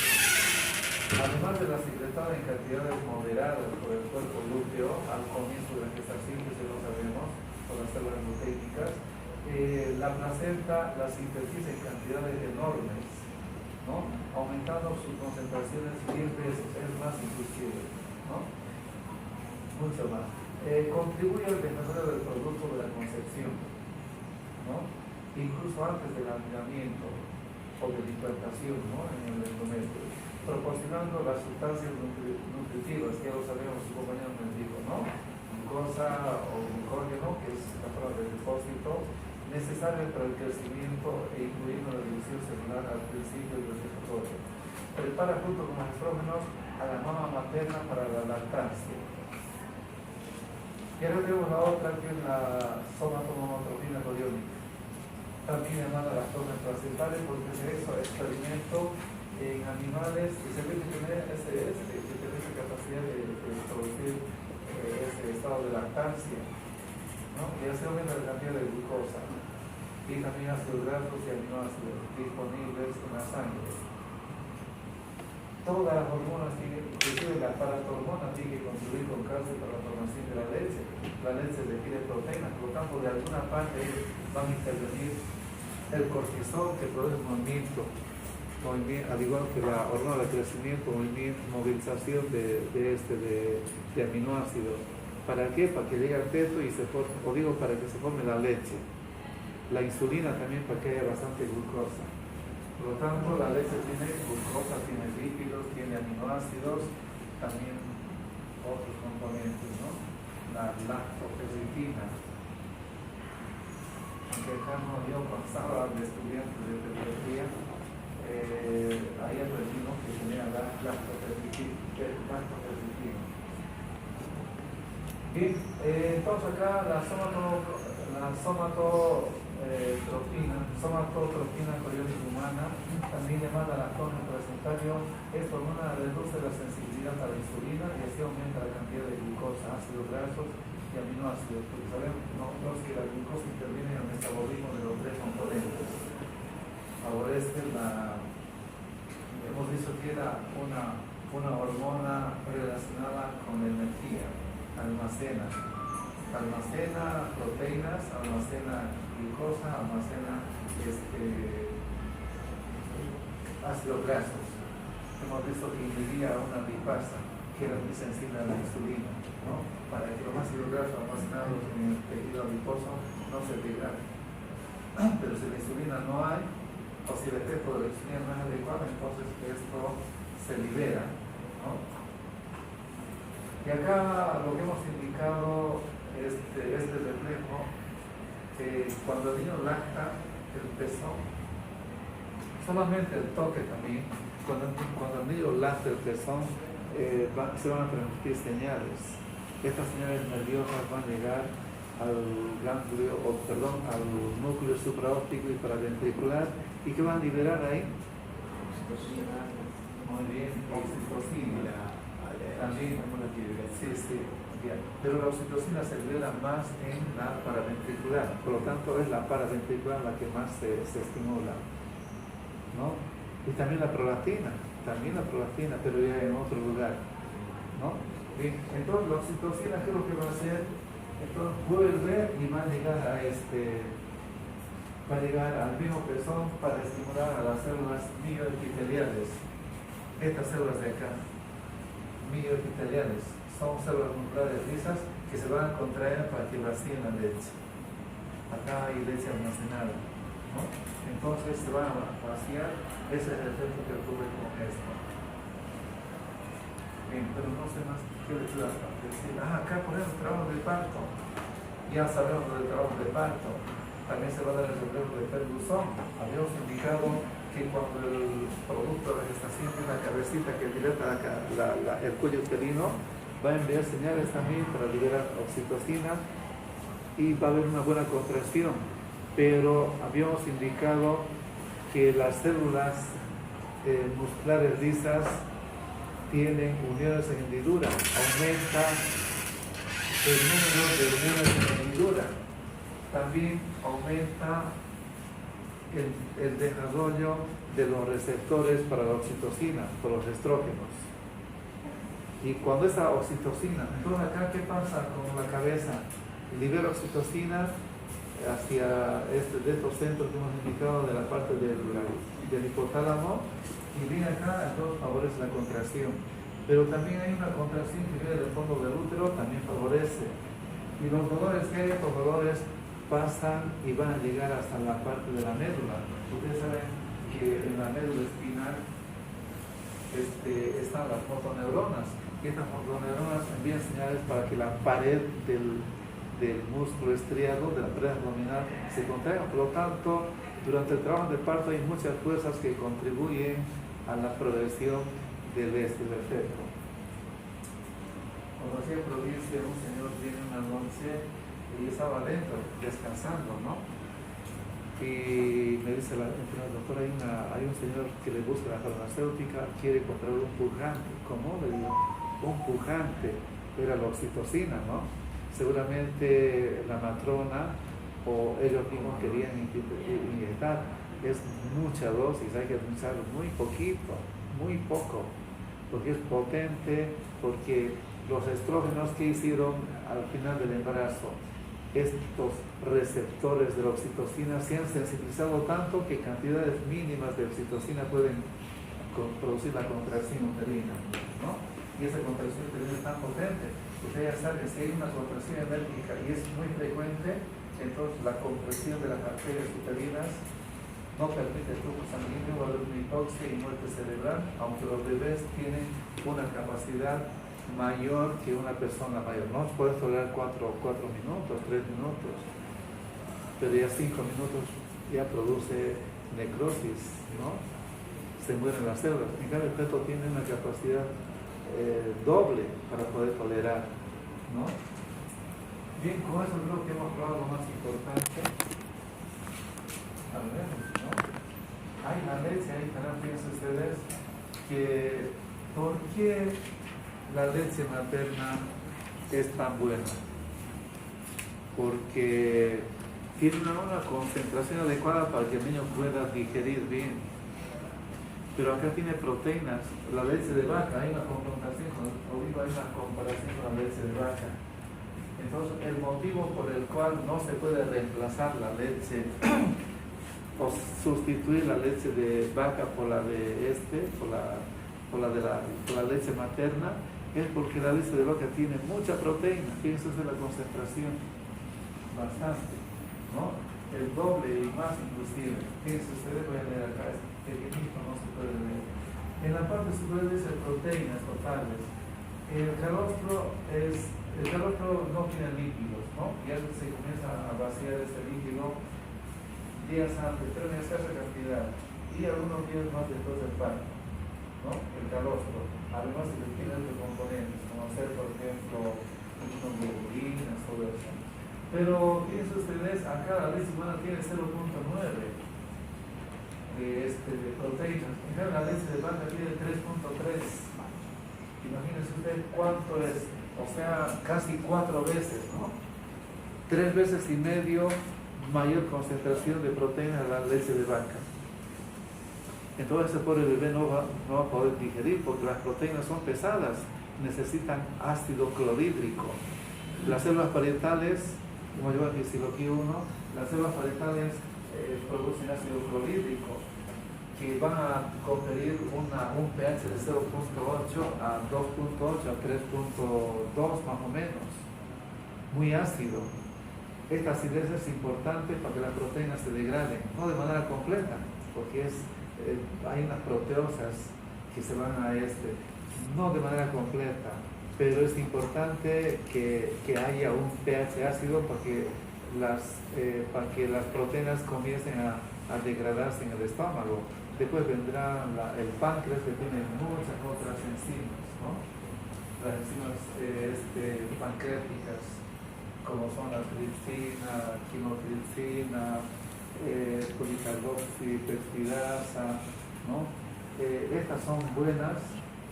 S1: Además de la secretada en cantidades moderadas por el cuerpo lúteo al comienzo de la gestación, que se lo sabemos, por las células luteicas, la placenta la sintetiza en cantidades enormes, ¿no? Aumentando sus concentraciones 10 veces, es más inclusive, ¿no? Mucho más. Contribuye al desarrollo del producto de la concepción, ¿no? Incluso antes del almiramiento o de la implantación, ¿no? En el endometrio, proporcionando las sustancias nutritivas, que ya lo sabemos, su compañero nos dijo, ¿no? Glucosa o glucógeno, que es la forma de depósito, necesario para el crecimiento e incluyendo la división celular al principio del desarrollo. Prepara junto con los estrógenos a la mama materna para la lactancia. Y ahora tenemos la otra, que es la somatomonotrofina coriónica, también llamada lactones placentales, porque se hizo experimento en animales que se ve que tienen esa capacidad de producir ese estado de lactancia, ¿no? Y así aumenta la cantidad de glucosa y también ácidos grasos y aminoácidos disponibles en la sangre. Todas las hormonas, inclusive la paratormona, tiene que contribuir con calcio para la formación de la leche. La leche requiere proteínas, por lo tanto, de alguna parte van a intervenir el cortisol, que produce movimiento, al igual que la hormona de crecimiento, movilización de aminoácidos. ¿Para qué? Para que llegue al feto y para que se forme la leche. La insulina también para que haya bastante glucosa. Por lo tanto, la leche tiene glucosa, tiene lípidos, tiene aminoácidos, también otros componentes, ¿no? La lactoferritina. Aunque acá no yo pasaba de estudiantes de pediatría, ahí aprendimos que tenía la lactoferritina. Bien, entonces acá la somatotropina coriónica humana, también llamada lactone placentario, esta hormona reduce la sensibilidad a la insulina y así aumenta la cantidad de glucosa, ácidos grasos y aminoácidos, porque sabemos nosotros que la glucosa interviene en el metabolismo de los tres componentes. Favorece hemos visto que era una hormona relacionada con la energía, almacena, almacena proteínas, almacena glucosa, almacena ácidos grasos. Hemos visto que inhibiría una lipasa, que era muy sensible a la insulina, ¿no? Para que los ácidos grasos almacenados en el tejido adiposo no se degraden. Pero si la insulina no hay, o si el efecto de la insulina no es adecuado, entonces esto se libera, ¿no? Y acá lo que hemos indicado este reflejo, cuando el niño lacta el peso, solamente el toque también, cuando el niño lacta el pezón, se van a transmitir señales. Estas señales nerviosas van a llegar al ganglio, al núcleo supraóptico y paraventricular, y que van a liberar ahí muy bien, oxitocina también, sí, bien. Pero la oxitocina se libera más en la paraventricular, por lo tanto es la paraventricular la que más se estimula, ¿no? Y también la prolactina, pero ya en otro lugar, ¿no? Bien, entonces la oxitocina, ¿qué es lo que va a hacer? Entonces vuelve y va a llegar al mismo pezón para estimular a las células mioepiteliales. Estas células de acá, mioepiteliales, son células musculares lisas que se van a contraer para que vacíen la leche. Acá hay leche almacenada, ¿no? Entonces se van a vaciar. Ese es el efecto que ocurre con esto. Bien, pero no sé más qué les voy a decir. Acá ponemos trabajo de parto. Ya sabemos del trabajo de parto. También se va a dar el reflejo de perluzón. Habíamos indicado que cuando el producto de la gestación tiene una cabecita que dilata el cuello uterino, va a enviar señales también para liberar oxitocina y va a haber una buena contracción. Pero habíamos indicado que las células musculares lisas tienen uniones en hendidura, aumenta el número de uniones en hendidura, también aumenta el desarrollo de los receptores para la oxitocina, por los estrógenos. Y cuando esa oxitocina, entonces acá, ¿qué pasa con la cabeza? Libera oxitocina hacia de estos centros que hemos indicado de la parte del hipotálamo, y viene acá, entonces favorece la contracción. Pero también hay una contracción que viene del fondo del útero, también favorece. Y los dolores que hay, estos dolores pasan y van a llegar hasta la parte de la médula. Ustedes saben que en la médula espinal están las motoneuronas, y estas motoneuronas envían señales para que la pared del músculo estriado, de la pared abdominal, se contraiga. Por lo tanto, durante el trabajo de parto hay muchas fuerzas que contribuyen a la progresión del efecto. Cuando hacía provincia, un señor viene una noche y estaba lento, descansando, ¿no? Y me dice la doctora, hay un señor que le busca la farmacéutica, quiere comprar un pujante. ¿Cómo? Le digo, un pujante, era la oxitocina, ¿no? Seguramente la matrona o ellos mismos querían inyectar. Es mucha dosis, hay que usar muy poquito, muy poco, porque es potente, porque los estrógenos que hicieron al final del embarazo, estos receptores de la oxitocina se han sensibilizado tanto que cantidades mínimas de oxitocina pueden producir la contracción uterina, ¿no? Y esa contracción uterina es tan potente. Usted ya sabe que si hay una contracción enérgica y es muy frecuente, entonces la compresión de las arterias uterinas no permite el flujo sanguíneo, va a haber una hipoxia y muerte cerebral, aunque los bebés tienen una capacidad mayor que una persona mayor. No puede tolerar 4 minutos, 3 minutos, pero ya 5 minutos ya produce necrosis, ¿no? Se mueren las células. En cambio, el feto tiene una capacidad doble para poder tolerar, ¿no? Bien, con eso creo que hemos hablado lo más importante. A ver, ¿no? Hay la leche, ahí también piensen ustedes que ¿por qué la leche materna es tan buena? Porque tiene una concentración adecuada para que el niño pueda digerir bien. Pero acá tiene proteínas. La leche de vaca, hay una confrontación con el olivo, hay una comparación con la leche de vaca. Entonces, el motivo por el cual no se puede reemplazar la leche o sustituir la leche de vaca por la de por la leche materna es porque la leche de vaca tiene mucha proteína. Fíjense la concentración, bastante, ¿no? El doble y más inclusive. Fíjense ustedes, voy a leer acá, es pequeñito, no se puede leer. En la parte superior dice proteínas totales. El calostro no tiene líquidos, ¿no? Ya se comienza a vaciar este líquido días antes, pero en escasa cantidad, y algunos días más después del parto, ¿no? El calostro, además de que tiene otros componentes, como hacer, por ejemplo, unos globulinas, todo eso. Pero fíjense ustedes, acá la leche humana tiene 0.9 de proteínas, en cambio la leche de vaca tiene 3.3. Imagínense usted cuánto es, o sea, casi 4 veces, ¿no? 3 veces y medio mayor concentración de proteína en la leche de vaca. Entonces ese pobre bebé no va a poder digerir porque las proteínas son pesadas, necesitan ácido clorhídrico. Las células parietales, como lleva aquí Siloquí 1, las células parietales producen ácido clorhídrico que van a conferir un pH de 0.8 a 2.8 a 3.2 más o menos, muy ácido. Esta acidez es importante para que las proteínas se degraden, no de manera completa, porque hay unas proteosas que se van no de manera completa, pero es importante que haya un pH ácido para que las proteínas comiencen a degradarse en el estómago. Después vendrá el páncreas, que tiene muchas otras enzimas, ¿no? Las enzimas pancreáticas, como son la tripsina, quimotripsina, policarboxipeptidasa, ¿no? Estas son buenas,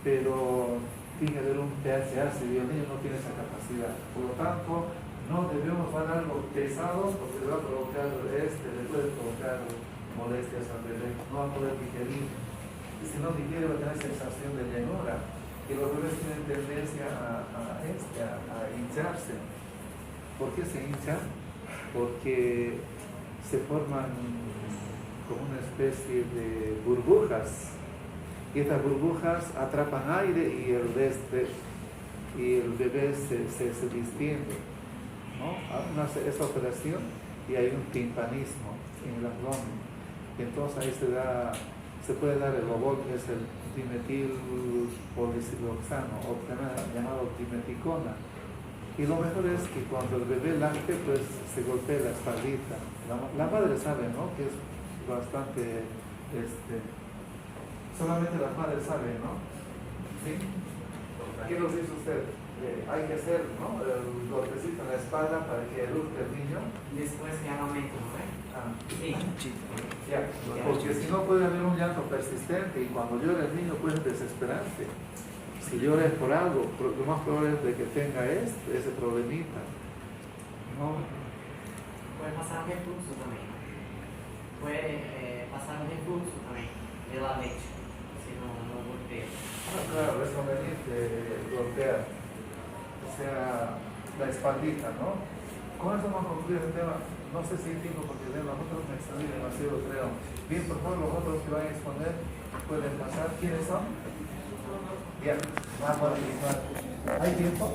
S1: pero tiene que haber un pH ácido y el niño no tiene esa capacidad. Por lo tanto, no debemos dar algo pesado porque le va a provocar le puede provocar molestias al bebé, no va a poder digerir. Y si no digiere va a tener sensación de llenura. Y los bebés tienen tendencia a hincharse. ¿Por qué se hinchan? Porque se forman como una especie de burbujas. Y estas burbujas atrapan aire y el bebé se distiende, ¿no? Hace esa operación y hay un timpanismo en el abdomen. Entonces ahí se puede dar el bobol, que es el dimetil polisiloxano, o también llamado dimeticona. Y lo mejor es que cuando el bebé lacte, pues se golpea la espaldita. La madre sabe, ¿no? Que es bastante, solamente las madres saben, ¿no? ¿Sí? ¿Qué nos dice usted? Hay que hacer, ¿no? El golpecito en la espalda para que eduque el niño.
S2: Después ya no aumenta, ¿no? Sí.
S1: Ya, porque si no puede haber un llanto persistente y cuando llora el niño puede desesperarse. Si llora es por algo, lo más probable es de que tenga ese problemita. ¿No?
S2: Puede pasar un reflujo también. Puede pasar un reflujo también de la leche, si no golpea.
S1: Claro, es conveniente golpear, o sea, la espaldita, ¿no? Con eso vamos a concluir el tema. No sé si hay tiempo porque de los otros me extendí demasiado, creo. Bien, por favor, los otros que van a exponer pueden pasar. ¿Quiénes son? Bien, vamos a participar. ¿Hay tiempo?